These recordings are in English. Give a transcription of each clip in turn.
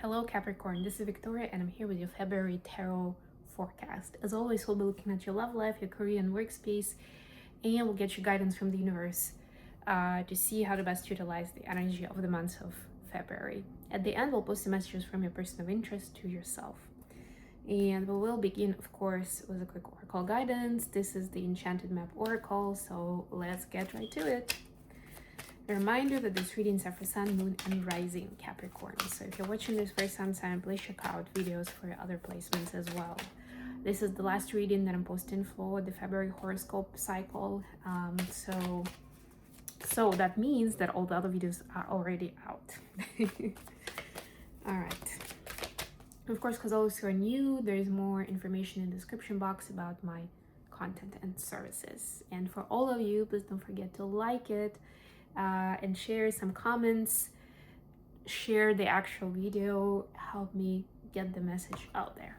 Hello Capricorn, this is Victoria and I'm here with your February tarot forecast. As always, we'll be looking at your love life, your career and workspace, and we'll get you guidance from the universe to see how to best utilize the energy of the month of February. At the end, we'll post the messages from your person of interest to yourself. And we will begin, of course, with a quick oracle guidance. This is the Enchanted Map Oracle, so let's get right to it. A reminder that these readings are for Sun, Moon, and Rising Capricorn. So if you're watching this for Sun sign, please check out videos for your other placements as well. This is the last reading that I'm posting for the February horoscope cycle. So that means that all the other videos are already out. All right. Of course, because those who are new, there is more information in the description box about my content and services. And for all of you, please don't forget to like it. And share some comments, share the actual video, help me get the message out there.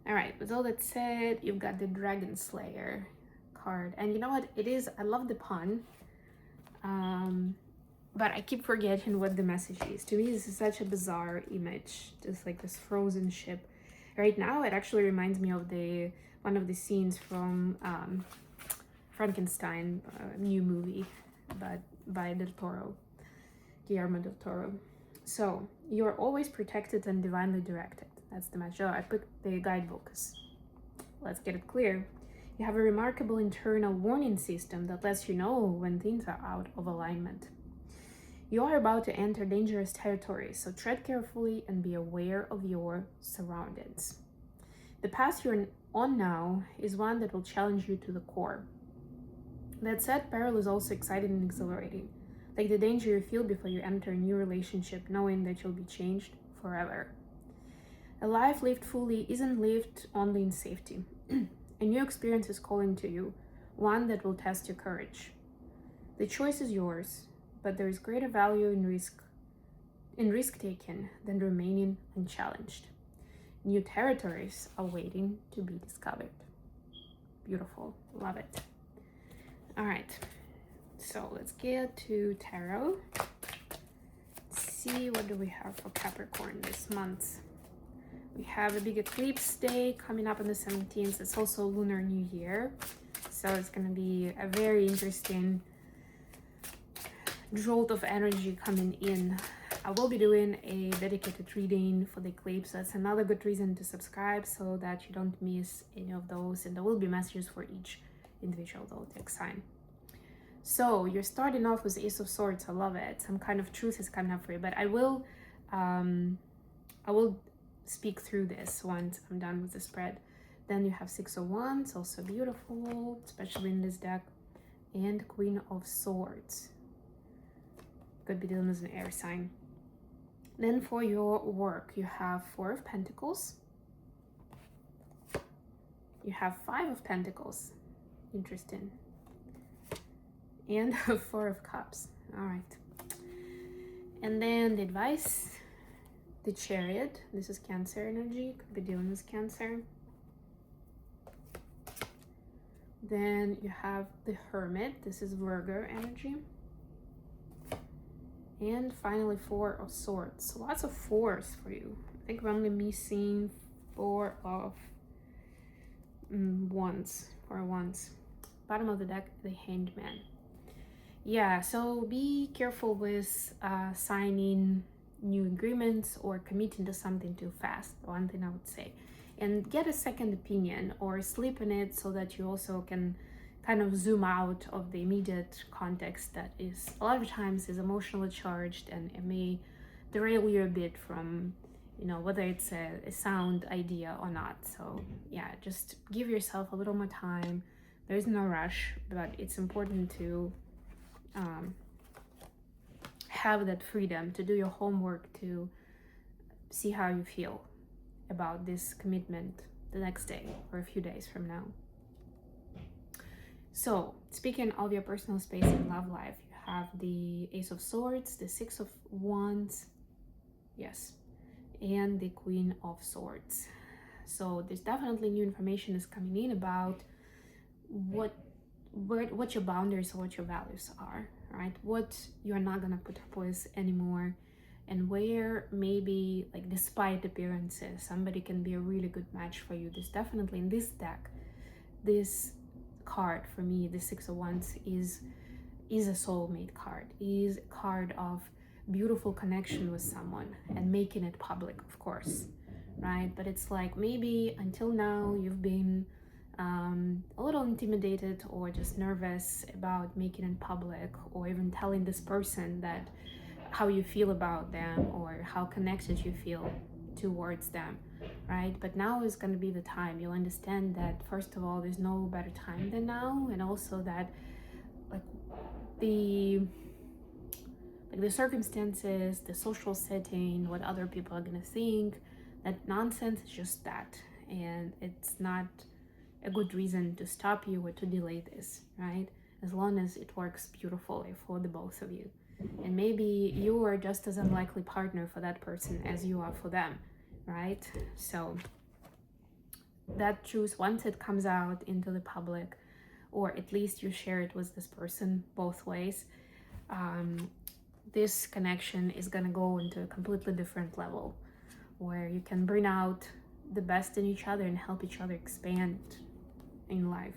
All right, with all that said, you've got the Dragon Slayer card, and you know what it is? I love the pun, but I keep forgetting what the message is. To me, this is such a bizarre image, just like this frozen ship. Right now, it actually reminds me of one of the scenes from Frankenstein, new movie, but by Guillermo del Toro. So you're always protected and divinely directed. That's the message. I put the guidebooks. Let's get it clear. You have a remarkable internal warning system that lets you know when things are out of alignment. You are about to enter dangerous territory, so tread carefully and be aware of your surroundings. The path you're on now is one that will challenge you to the core. That said, peril is also exciting and exhilarating, like the danger you feel before you enter a new relationship, knowing that you'll be changed forever. A life lived fully isn't lived only in safety. A new experience is calling to you, one that will test your courage. The choice is yours, but there is greater value in risk-taking than remaining unchallenged. New territories are waiting to be discovered. Beautiful, love it. All right, so let's get to tarot. See, what do we have for Capricorn this month? We have a big eclipse day coming up on the 17th. It's also Lunar New Year, so it's going to be a very interesting jolt of energy coming in. I will be doing a dedicated reading for the eclipse. That's another good reason to subscribe so that you don't miss any of those, and there will be messages for each individual zodiac sign. So you're starting off with Ace of Swords. I love it. Some kind of truth is coming up for you, but I will speak through this once I'm done with the spread. Then you have Six of Wands, also beautiful, especially in this deck, and Queen of Swords. Could be dealing with an air sign. Then for your work, you have Four of Pentacles. You have Five of Pentacles. Interesting. And Four of Cups. All right. And then the advice, the Chariot. This is Cancer energy. Could be dealing with Cancer. Then you have the Hermit. This is Virgo energy. And finally, Four of Swords. So lots of fours for you. I think we're only missing Four of Wands. Four of Wands. Bottom of the deck, the Hanged Man. Yeah, so be careful with signing new agreements or committing to something too fast. One thing I would say. And get a second opinion or sleep in it so that you also can kind of zoom out of the immediate context that is a lot of times is emotionally charged, and it may derail you a bit from, you know, whether it's a sound idea or not. So yeah, just give yourself a little more time. There's no rush, but it's important to have that freedom to do your homework, to see how you feel about this commitment the next day or a few days from now. So speaking of your personal space and love life, you have the Ace of Swords, the Six of Wands, yes, and the Queen of Swords. So there's definitely new information is coming in about what your boundaries or what your values are, right? What you're not gonna put up with anymore, and where maybe, like, despite appearances, somebody can be a really good match for you. This definitely in this deck, this card for me, the Six of Wands, is a soulmate card, is a card of beautiful connection with someone and making it public, of course, right? But it's like maybe until now you've been a little intimidated or just nervous about making it public, or even telling this person that how you feel about them or how connected you feel towards them, right? But now is going to be the time. You'll understand that, first of all, there's no better time than now, and also that, like, the circumstances, the social setting, what other people are going to think, that nonsense is just that, and it's not a good reason to stop you or to delay this, right? As long as it works beautifully for the both of you. And maybe you are just as unlikely partner for that person as you are for them, right? So that truth, once it comes out into the public, or at least you share it with this person both ways, this connection is gonna go into a completely different level, where you can bring out the best in each other and help each other expand in life.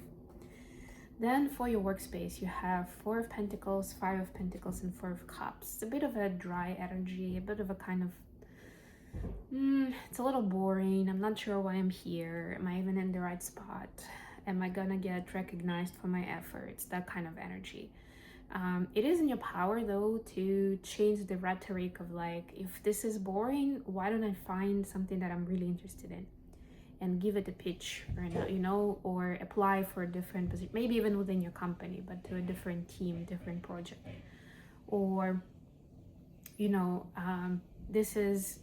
Then for your workspace, you have Four of Pentacles, Five of Pentacles, and Four of Cups. It's a bit of a dry energy, a bit of a kind of, it's a little boring. I'm not sure why I'm here. Am I even in the right spot? Am I gonna get recognized for my efforts? That kind of energy. It is in your power, though, to change the rhetoric of, like, if this is boring, why don't I find something that I'm really interested in and give it a pitch right now, you know, or apply for a different position, maybe even within your company, but to a different team, different project. Or, you know, this is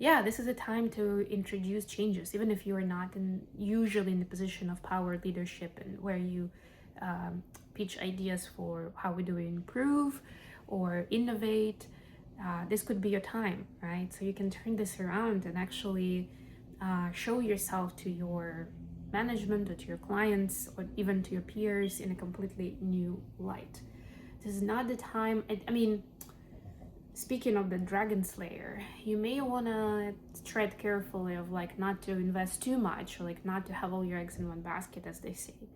a time to introduce changes, even if you are not usually in the position of power leadership, and where you pitch ideas for how we do improve or innovate. This could be your time, right? So you can turn this around and actually show yourself to your management or to your clients or even to your peers in a completely new light. This is not the time. I mean, speaking of the Dragon Slayer, you may want to tread carefully of, like, not to invest too much, or, like, not to have all your eggs in one basket, as they say,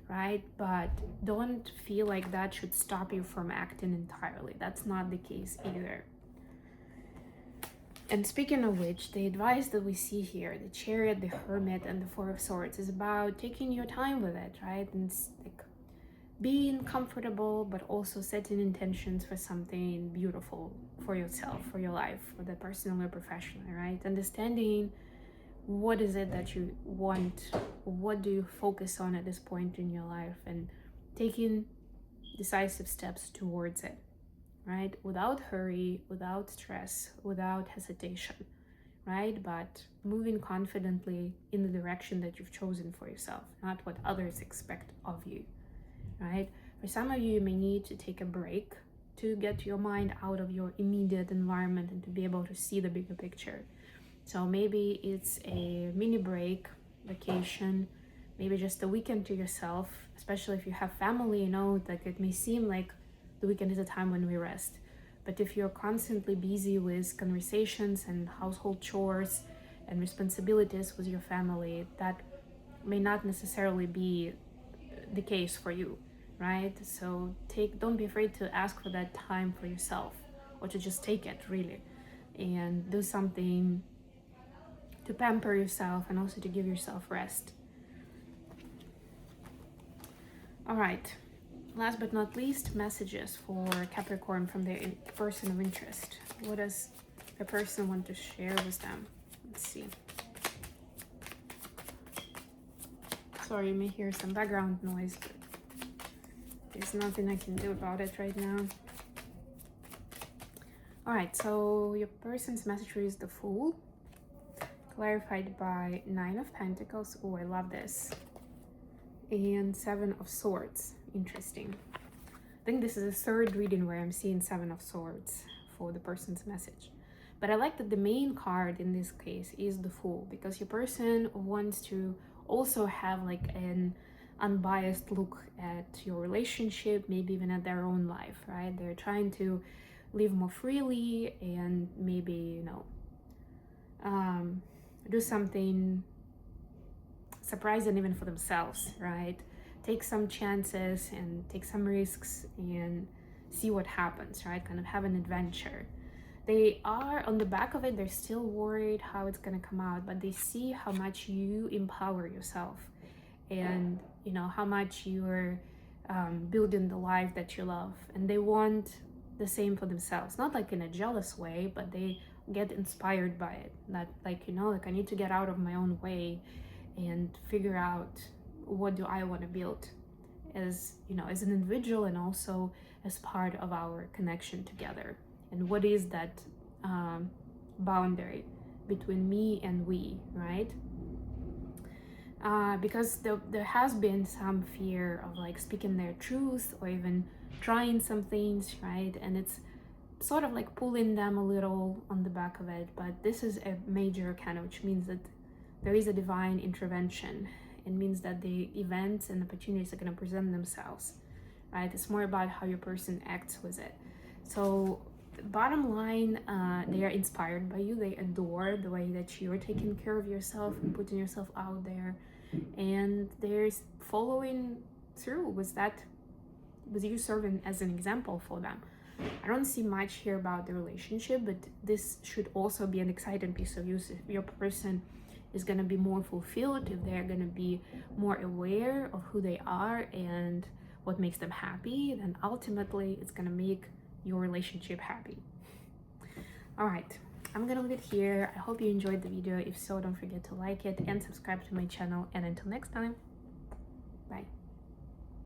right? But don't feel like that should stop you from acting entirely. That's not the case either. And speaking of which, the advice that we see here, the Chariot, the Hermit, and the Four of Swords, is about taking your time with it, right? And like being comfortable, but also setting intentions for something beautiful for yourself, for your life, for the personal or professional, right? Understanding what is it that you want, what do you focus on at this point in your life, and taking decisive steps towards it, right? Without hurry, without stress, without hesitation, right? But moving confidently in the direction that you've chosen for yourself, not what others expect of you, right? For some of you, you may need to take a break to get your mind out of your immediate environment and to be able to see the bigger picture. So maybe it's a mini break, vacation, maybe just a weekend to yourself, especially if you have family, you know, like it may seem like the weekend is a time when we rest. But if you're constantly busy with conversations and household chores and responsibilities with your family, that may not necessarily be the case for you, right? So don't be afraid to ask for that time for yourself, or to just take it, really, and do something to pamper yourself and also to give yourself rest. All right, last but not least, messages for Capricorn from their person of interest. What does the person want to share with them? Let's see. Sorry, you may hear some background noise, but there's nothing I can do about it right now. All right, so your person's message is the Fool, clarified by Nine of Pentacles. Oh, I love this. And Seven of Swords. Interesting. I think this is a third reading where I'm seeing Seven of Swords for the person's message. But I like that the main card in this case is the Fool, because your person wants to also have like an unbiased look at your relationship, maybe even at their own life, right? They're trying to live more freely and maybe, you know, do something surprising even for themselves, right? Take some chances and take some risks and see what happens, right? Kind of have an adventure. They are, on the back of it, they're still worried how it's gonna come out, but they see how much you empower yourself and, you know, how much you're building the life that you love. And they want the same for themselves, not like in a jealous way, but they get inspired by it. Not like, you know, like I need to get out of my own way and figure out what do I want to build as, you know, as an individual and also as part of our connection together. And what is that boundary between me and we, right? Because there has been some fear of like speaking their truth or even trying some things, right? And it's sort of like pulling them a little on the back of it. But this is a major arcana, which means that there is a divine intervention. It means that the events and opportunities are going to present themselves, right? It's more about how your person acts with it. So bottom line, they are inspired by you. They adore the way that you're taking care of yourself and putting yourself out there, and they're following through with that, with you serving as an example for them. I don't see much here about the relationship, but this should also be an exciting piece of you. So if your person is going to be more fulfilled, if they're going to be more aware of who they are and what makes them happy, then ultimately it's going to make your relationship happy. All right, I'm gonna leave it here. I hope you enjoyed the video. If so, don't forget to like it and subscribe to my channel. And until next time, bye.